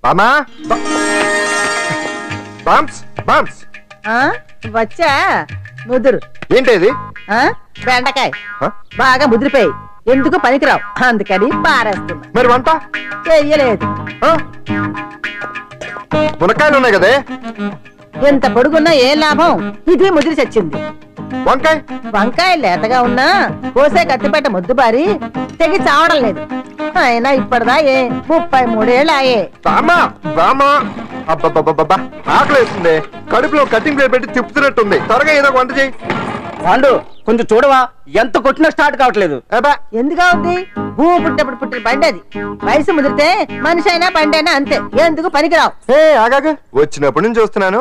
బామా balms balms వచ్చా ముదురు ఏంటి బెండకాయ బాగా ముదిరిపోయి ఎందుకు పనికిరావు అందుకని పారేస్తున్నా. మరి వంట చెయ్యలేదు. మునక్కాయలు ఉన్నాయి కదే, ఎంత పొడుగున్నా ఏం లాభం, ఇది ముదిరి చచ్చింది. వంకాయ వంకాయ లేతగా ఉన్నా కోసే కత్తిపేట ముద్దు బారి తెగి చావడం లేదు. అయినా ఇప్పటిదా 33 ఏళ్ళు ఆయే. ఆకలి వేస్తుంది, కడుపులో కటింగ్ ప్లేట్ పెట్టి తిప్పుతున్నట్టుంది. త్వరగా ఏదో వంట చేయి. వాళ్ళు కొంచెం చూడవా, ఎంత కొట్టినా స్టార్ట్ కావట్లేదు. ఎందుగా ఉంది, భూమి పుట్టినప్పుడు పుట్టిన బండి అది. వయసు ముదిరితే మనిషి అయినా బండి అయినా అంతే, ఎందుకు పనికిరావు. ఆగాగా వచ్చినప్పటి నుంచి చూస్తున్నాను,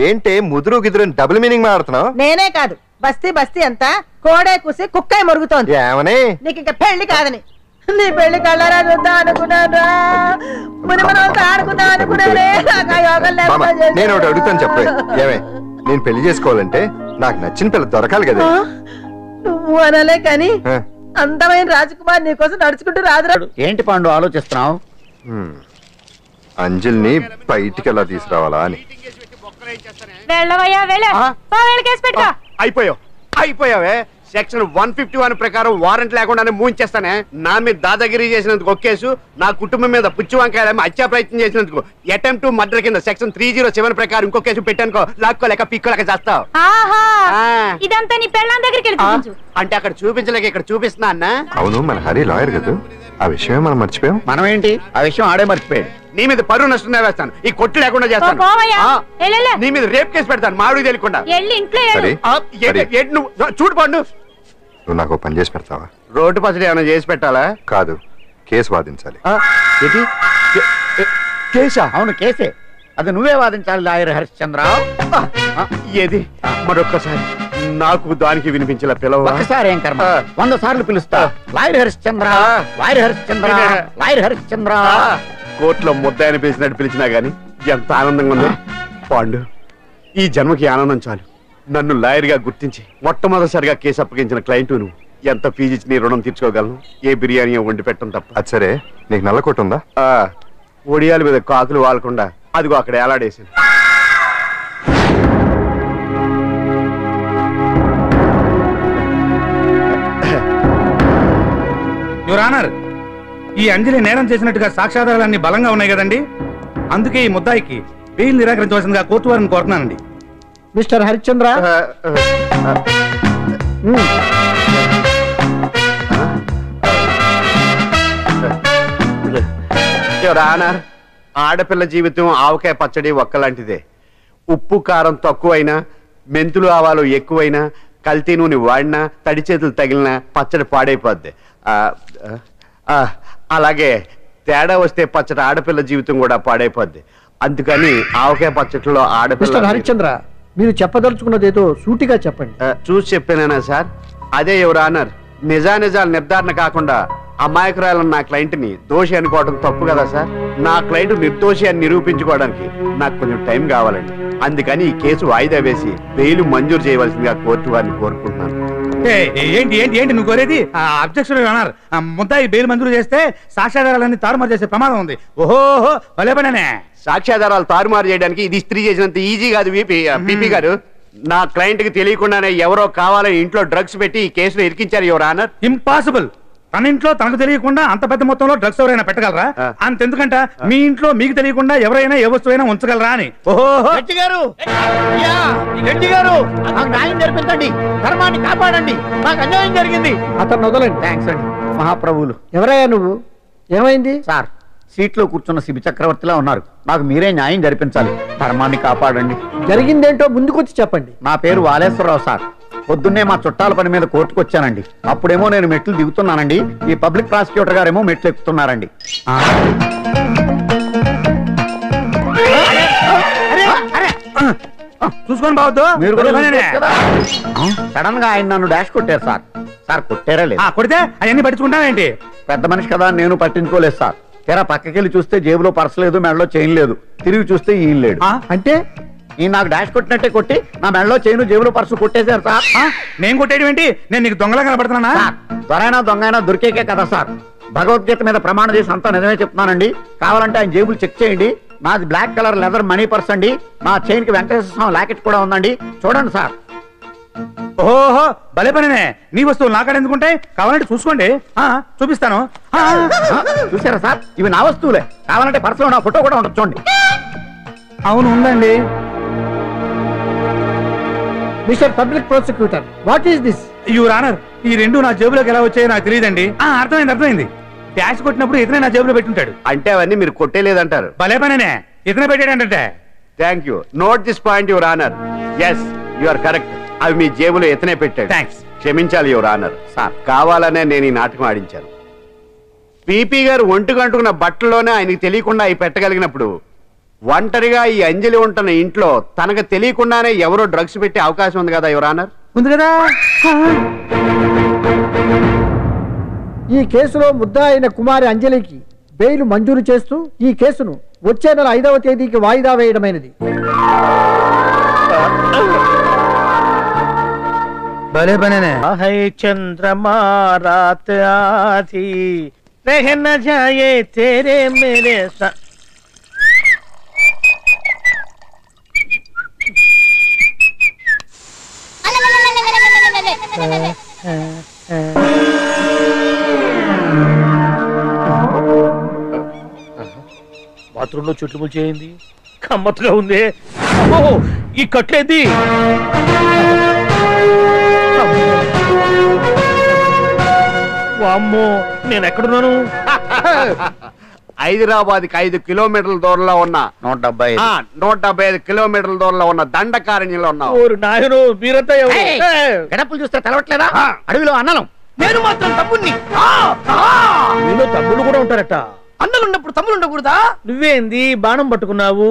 ఏంటే ముదురు గిదురు డబుల్ మీనింగ్ మాడుతున్నావు? నేనే కాదు, బస్తీ బస్తీ అంతా కోడే కూసి కుక్కాయ మురుగుతోంది. ఏమని? నీకు ఇంకా పెళ్లి కాదని. నీ పెళ్లి కళ్ళారా చూద్దాం అనుకున్నారా, మునిమనంతా ఆడుకుందాం అనుకున్నానే. నేను ఒకటి అడుగుతాను చెప్పే, ఏమే నేను పెళ్లి చేసుకోవాలంటే నాకు నచ్చిన పిల్ల దొరకాలి కదా. నువ్వు అనలే కాని అందమైన రాజకుమార్ నీకోసం నడుచుకుంటూ రాదురాడు. ఏంటి పాండు ఆలోచిస్తున్నావు? అంజలిని బయటికి ఎలా తీసుకురావాలా అని. అయిపోయావే. సెక్షన్ 151 ప్రకారం వారెంట్ లేకుండానే మూయించేస్తానే. నా మీద దాదాగిరి చేసినందుకు ఒక కేసు, నా కుటుంబం మీద పుచ్చి వంకాయలేమో హత్యా ప్రయత్నం చేసినందుకు అటెంప్ట్ టు మర్డర్ కింద సెక్షన్ 307 ప్రకారం ఇంకో కేసు పెట్టానుకో, లాక్కోలేక పిక్కోలేక చేస్తావు. ఇదంతా నీ పెళ్ళాం దగ్గరికి అంటే అక్కడ చూపించలేక ఇక్కడ చూపిస్తున్నా అన్న. అవును, మన హరి లాయర్ కదా, ఆ విషయమే మనం మర్చిపోయాం. మనం ఏంటి ఆ విషయం ఆడే మర్చిపోయాడు. నీ మీద పరువు నష్టం వేస్తాను, ఈ కొట్టు లేకుండా చేస్తాను. నీ మీద రేప్ కేసు పెడతాను మామిడికి తెలియకుండా. చూడు పండు, నువ్వు నాకు పని చేసి పెడతావా? రోడ్డు పసడి ఏమైనా చేసి పెట్టాలా? కాదు, కేసు వాదించాలి. కేసా? అవును కేసే, అది నువ్వే వాదించాలి లాయర్ హరిశ్చంద్ర. ఏది మరొక్కసారి నాకు దానికి వినిపించిన పిలవ. ఒకసారి ఏం కర్మ, 100 సార్లు పిలుస్తా. Lawyer Harishchandra, lawyer Harishchandra, lawyer Harishchandra. కోర్టులో ముద్దాయని పిలిచినట్టు పిలిచినా గానీ ఎంత ఆనందంగా ఉంది పాండు. ఈ జన్మకి ఆనందం చాలు. నన్ను లాయర్ గా గుర్తించి మొట్టమొదటిసారిగా కేసు అప్పగించిన క్లయింట్ నువ్వు. ఎంత ఫీజు ఇచ్చి నీ రుణం తీర్చుకోగలను? ఏ బిర్యానీ వండి పెట్టడం తప్ప. అది సరే, నీకు నల్లకోటు ఉందా? ఒడియాల మీద కాకులు వాలకుండా అదిగో అక్కడ ఏలాడేసింది. యువర్ ఆనర్, ఈ అంజలి నేరం చేసినట్టుగా సాక్ష్యాధారాలన్నీ బలంగా ఉన్నాయి కదండి, అందుకే ఈ ముద్దాయికి బెయిల్ నిరాకరించవలసిందిగా కోర్టు వారిని కోరుతున్నానండి. మిస్టర్ హరిశ్చంద్ర, యువర్ ఆనర్, ఆడపిల్ల జీవితం ఆవకాయ పచ్చడి ఒక్కలాంటిదే. ఉప్పు కారం తక్కువైనా, మెంతులు ఆవాలు ఎక్కువైనా, కల్తీ నూనె వాడినా, తడి చేతులు తగిలినా పచ్చడి పాడైపోద్ది. అలాగే తేడా వస్తే పచ్చడి ఆడపిల్ల జీవితం కూడా పాడైపోద్ది. అందుకని ఆవకాయ పచ్చడిలో ఆడపిల్ల. హరిశ్చంద్ర, మీరు చెప్పదలుచుకున్నదేదో సూటిగా చెప్పండి. చూసి చెప్పానా సార్? అదే యువర్ ఆనర్, నిజానిజాలు నిర్ధారణ కాకుండా అమాయకురాలను నా క్లయింట్ ని దోషి అనుకోవడం తప్పు కదా సార్. నా క్లయింట్ నిర్దోషి అని నిరూపించుకోవడానికి నాకు కొంచెం టైం కావాలండి. అందుకని ఈ కేసు వాయిదా వేసి బెయిల్ మంజూరు చేయవలసిందిగా కోర్టు వారిని కోరుకుంటున్నాను. ఏంటి ఏంటి ఏంటి నువ్వు కోరేది? అబ్జెక్షన్ అన్నారు. ముద్దాయి బెయిల్ మంజూరు చేస్తే సాక్ష్యాధారాలన్నీ తారుమారు చేసే ప్రమాదం ఉంది. ఓహో భలే పనేనే. సాక్ష్యాధారాలు తారుమారు చేయడానికి ఇది ఇస్త్రీ చేసినంత ఈజీ కాదు పిపి గారు. నా క్లయింట్ కి తెలియకుండానే ఎవరో కావాలని ఇంట్లో డ్రగ్స్ పెట్టి ఈ కేసులో ఇరికించారు యువర్ ఆనర్. ఇంపాసిబుల్. తన ఇంట్లో తనకు తెలియకుండా అంత పెద్ద మొత్తంలో డ్రగ్స్ ఎవరైనా పెట్టగలరా? అంతెందుకంట మీ ఇంట్లో మీకు తెలియకుండా ఎవరైనా ఏ వస్తువైనా ఉంచగలరా అని. న్యాయం జరిపించండి, ధర్మాన్ని కాపాడండి, నాకు అన్యాయం జరిగింది. అతను వదలండి. థ్యాంక్స్ అండి మహాప్రభువులు. ఎవరయ్యా నువ్వు? ఏమైంది? సార్, సీట్లో కూర్చున్న శిబి చక్రవర్తిలా ఉన్నారు. నాకు మీరే న్యాయం జరిపించాలి, ధర్మాన్ని కాపాడండి. జరిగిందేంటో ముందుకొచ్చి చెప్పండి. నా పేరు వాలేశ్వరరావు సార్. పొద్దున్నే మా చుట్టాల పని మీద కోర్టుకు వచ్చానండి. అప్పుడేమో నేను మెట్లు దిగుతున్నానండి, ఈ పబ్లిక్ ప్రాసిక్యూటర్ గారేమో మెట్లు ఎక్కుతున్నారండి. చూసుకొని బావద్దు. మీరు సడన్ గా ఆయన నన్ను డాష్ కొట్టారు సార్. సార్ కొట్టారా లేదు? కొడితే అవన్నీ పట్టించుకుంటావేంటి? పెద్ద మనిషి కదా నేను పట్టించుకోలేదు సార్. తెరా పక్కకెళ్ళి చూస్తే జేబులో పర్స్ లేదు, మెడలో చైన్ లేదు. తిరిగి చూస్తే ఈయన లేడు. అంటే ఈయన నాకు డాష్ కొట్టినట్టే కొట్టి నా మెడలో చైన్ జేబులో పర్సు కొట్టేశారు సార్. నేను కొట్టేయడం ఏంటి? నేను నీకు దొంగలా కనబడుతున్నా? దొరైనా దొంగైనా దొరికేకే కదా సార్. భగవద్గీత మీద ప్రమాణం చేసి అంతా నిజమే చెప్తున్నానండి. కావాలంటే ఆయన జేబులు చెక్ చేయండి. నాది black colour leather money purse అండి. నా చైన్ కి వెంకటేశ్వర స్వామి లాకెట్ కూడా ఉందండి. చూడండి సార్. ఓహో భలే పనినే. నీ వస్తువులు నాకాడ ఎందుకుంటే కావాలంటే చూసుకోండి. చూపిస్తాను. చూసారా సార్, ఇవి నా వస్తువులే. కావాలంటే పర్సులో నా ఫోటో కూడా ఉండదు, చూడండి. అవును ఉందండి. Mister public prosecutor, what is this? Your honour, ఈ రెండు నా జేబులోకి ఎలా వచ్చాయో నాకు తెలియదండి. అర్థమైంది. డాష్ కొట్టినప్పుడు ఇతనే నా జేబులో పెట్టుంటాడు. అంటే అవన్నీ మీరు కొట్టేలేదంటారు. భలే పనినే, ఇతనే పెట్టాడంటే. Thank you. Note this point your honour. Yes, you are correct. అవి మీ జేబులో ఎత్తనే పెట్టాడు. థ్యాంక్స్. క్షమించాలి యువర్ ఆనర్. సార్ కావాలనే నేను ఈ నాటకం ఆడించాను. పీపీ గారు ఒంటికంటుకున్న బట్టల్లోనే ఆయనకి తెలియకుండా అవి పెట్టగలిగినప్పుడు ఒంటరిగా ఈ అంజలి ఉంటున్న ఇంట్లో తనకు తెలియకుండానే ఎవరో డ్రగ్స్ పెట్టే అవకాశం ఉంది కదా యువర్ ఆనర్. ఉంది కదా. ఈ కేసులో ముద్దా అయిన కుమారి అంజలికి బెయిల్ మంజూరు చేస్తూ ఈ కేసును వచ్చే నెల 5వ తేదీకి వాయిదా వేయడమైనది. భలే పనినే. चंद्रमा रात आधी रह न जाए तेरे मेरे साथ. బాత్రూమ్ లో చుట్లు ముల్చేయింది. గమ్మత్తుగా ఉంది. ఈ కట్లేది. వామ్మో, నేను ఎక్కడున్నాను? హైదరాబాద్కి 5 కిలోమీటర్ల దూరంలో ఉన్న 175 కిలోమీటర్ల దూరంలో ఉన్న దండకారణ్యంలో ఉన్నావు. నాయను మీరంతా గడపలు చూస్తే తెలవట్లేదా? అడవిలో అన్నలం. నేను మాత్రం తమ్ముణ్ణి. మీలో తమ్ముళ్ళు కూడా ఉంటారట. అన్నలు ఉన్నప్పుడు తమ్ముళ్ళు ఉండకూడదా? నువ్వేంది బాణం పట్టుకున్నావు?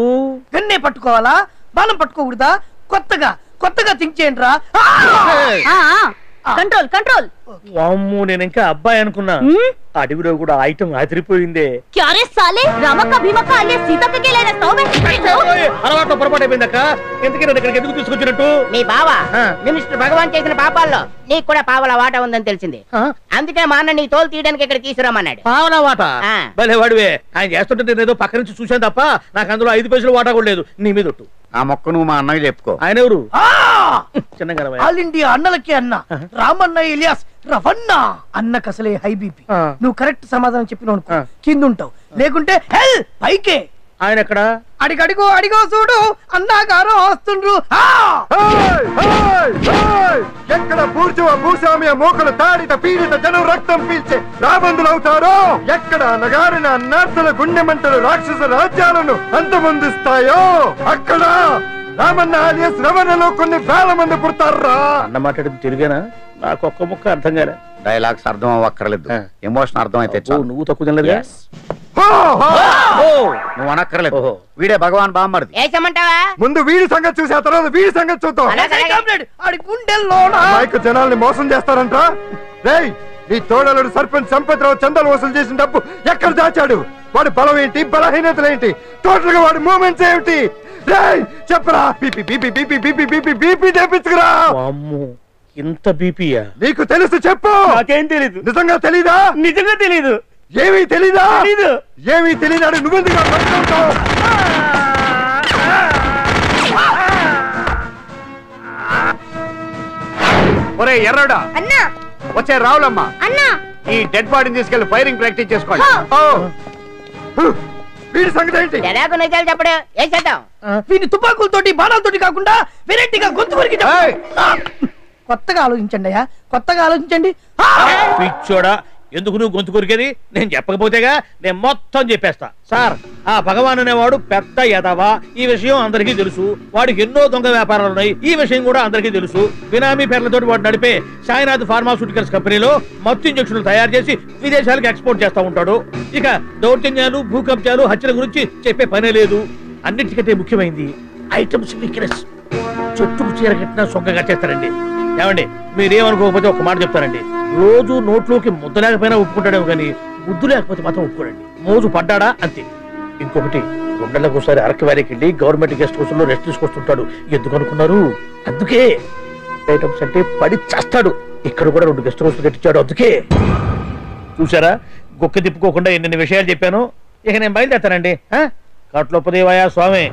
గన్నే పట్టుకోవాలా? బాణం పట్టుకోకూడదా? కొత్తగా థింక్ చేయండి రా. Control control. వామ్మో, నేను ఇంకా అబ్బాయి అనుకున్నా. అడవిలో కూడా ఐటమ్ అదిరిపోయిందే. క్యారే సాలే, రామక్క భీమక్క అనే సీతక్క కేలేనా సౌమే. అలవాటు పొరపాటు అయిపోయిందక్క. ఎందుకు నన్ను ఇక్కడికి ఎందుకు తీసుకొచ్చినట్టు? మీ బావ మినిస్టర్ భగవాన్ చేసిన పాపాల్లో నీకు కూడా పావలా వాటా ఉందని తెలిసింది. అందుకే మా అన్న నీ తోలు తీయడానికి ఇక్కడ తీసుకురామన్నాడు. పావలా వాటా? భలే వాడివే. ఆయన చేస్తుంటే నేను ఏదో పక్క నుంచి చూశాను తప్ప నాకు అందులో 5 పైసలు వాటా కూడా లేదు. నీ మీద ఒట్టు. ఆ మొక్క నువ్వు మా అన్నయ్య చెప్పుకో. ఆయన ఎవరు? చిన్నగా ఆల్ ఇండియా అన్నలకి అన్న రామన్న ఇలియాస్ రవన్న. అన్నకు అసలే హై బీపీ. నువ్వు కరెక్ట్ సమాధానం చెప్పిన కింద ఉంటావు, లేకుంటే హెల్ పైకే. ఆయన ఎక్కడ? అడిగో చూడు, అన్నగారు వస్తుండ్రు. ఎక్కడ భూస్వామ్య మోకలు తాడిత పీడిత జనం రక్తం పీల్చే రాబందులవుతారో, ఎక్కడ నగారిన అన్నార్థుల గుండె మంటలు రాక్షస రాజ్యాలను అంతమొందిస్తాయో, అక్కడ రామన్న ఆలియస్ రమణలో కొన్ని వేల మంది పుడతారా. అన్న మాట్లాడింది తిరిగేనా? నాకు ఒక్క ముక్క అర్థం కాలే. డైలాగ్స్ అర్థం అవ్వక్కర్లేదు, ఎమోషన్ అర్థం అయితే నువ్వు తక్కువ తినలేదు. నువ్వు అనక్కర్లేదు. వీడే భగవాన్ బామ్మర్ది. ముందు వీడి సంగతి చూసి ఆ తర్వాత వీడి సంగతి చూద్దాం. జనాల్ని మోసం చేస్తారంట. రేయ్, నీ తోడలుడు సర్పంచ్ సంపత్రావు చందాలు వసూలు చేసిన డబ్బు ఎక్కడ దాచాడు? వాడి బలం ఏంటి, బలహీనతలేంటి, టోటల్ గా వాడి మూమెంట్స్ ఏమిటి? రేయ్ చెప్పరా. BP BP BP BP BP BP తెప్పించుకురా. ఇంత బీపీయా? నీకు తెలుసు చెప్పు. నాకేం తెలీదు. నిజంగా తెలీదా? నిజంగా తెలీదు. ఏమీ తెలీదా? ఏమీ తెలీదాడు నువ్వెందుకు పట్టుకుంటావు? ఒరే ఎర్రడా అన్నా, వచ్చే రావులమ్మా, అన్నా ఈ డెడ్ బాడీని తీసుకెళ్లి ఫైరింగ్ ప్రాక్టీస్ చేసుకోండి. వీడి సంగతి ఏంటి? నిజాలు చెప్పడు. ఏం చేద్దాం? వీని తుపాకులతోటి బాణాలతోటి కాకుండా వెరైటీగా గొంతు వరకు కొత్తగా ఆలోచించండి అయ్యా, కొత్తగా ఆలోచించండి. పిచ్చోడా, ఎందుకు నువ్వు గొంతు కొరికేది? నేను చెప్పకపోతేగా నేను మొత్తం చెప్పేస్తా. సార్, ఆ భగవాన్ అనేవాడు పెద్ద యదవ. ఈ విషయం అందరికీ తెలుసు. వాడికి ఎన్నో దొంగ వ్యాపారాలు ఉన్నాయి. ఈ విషయం కూడా అందరికీ తెలుసు. బినామీ పేర్లతోటి వాడు నడిపే సాయినాథ్ ఫార్మాస్యూటికల్స్ కంపెనీలో మత్తు ఇంజక్షన్లు తయారు చేసి విదేశాలకు ఎక్స్పోర్ట్ చేస్తా ఉంటాడు. ఇక దౌర్జన్యాలు, భూకబ్జాలు, హత్యల గురించి చెప్పే పనే లేదు. అన్నిటికంటే ముఖ్యమైనది ఐటమ్స్ వీక్నెస్. చెట్టుకు చీర కట్టినా సొంగగా చేస్తారండి. ఏమండి, మీరేమనుకోకపోతే ఒక మాట చెప్తారండి. రోజు నోట్లోకి ముద్ద లేకపోయినా ఒప్పుకుంటాడేమో కానీ ముద్దు లేకపోతే మాత్రం ఒప్పుకోడండి. మోజు పడ్డాడా అంతే. ఇంకొకటి, 2 నెలలకు ఒకసారి అరకు వ్యాలీకి వెళ్ళి గవర్నమెంట్ గెస్ట్ హౌస్ లో రెస్ట్ తీసుకొస్తుంటాడు. ఎందుకు అనుకున్నారు? అందుకే. ఐటమ్స్ అంటే పడి చేస్తాడు. ఇక్కడ కూడా 2 గెస్ట్ హౌస్ కట్టించాడు. అందుకే. చూసారా, గుక్క తిప్పుకోకుండా ఎన్ని విషయాలు చెప్పాను. ఇక నేను బయలుదేరుతానండి. కట్లొప్పదేవయ్యా స్వామి.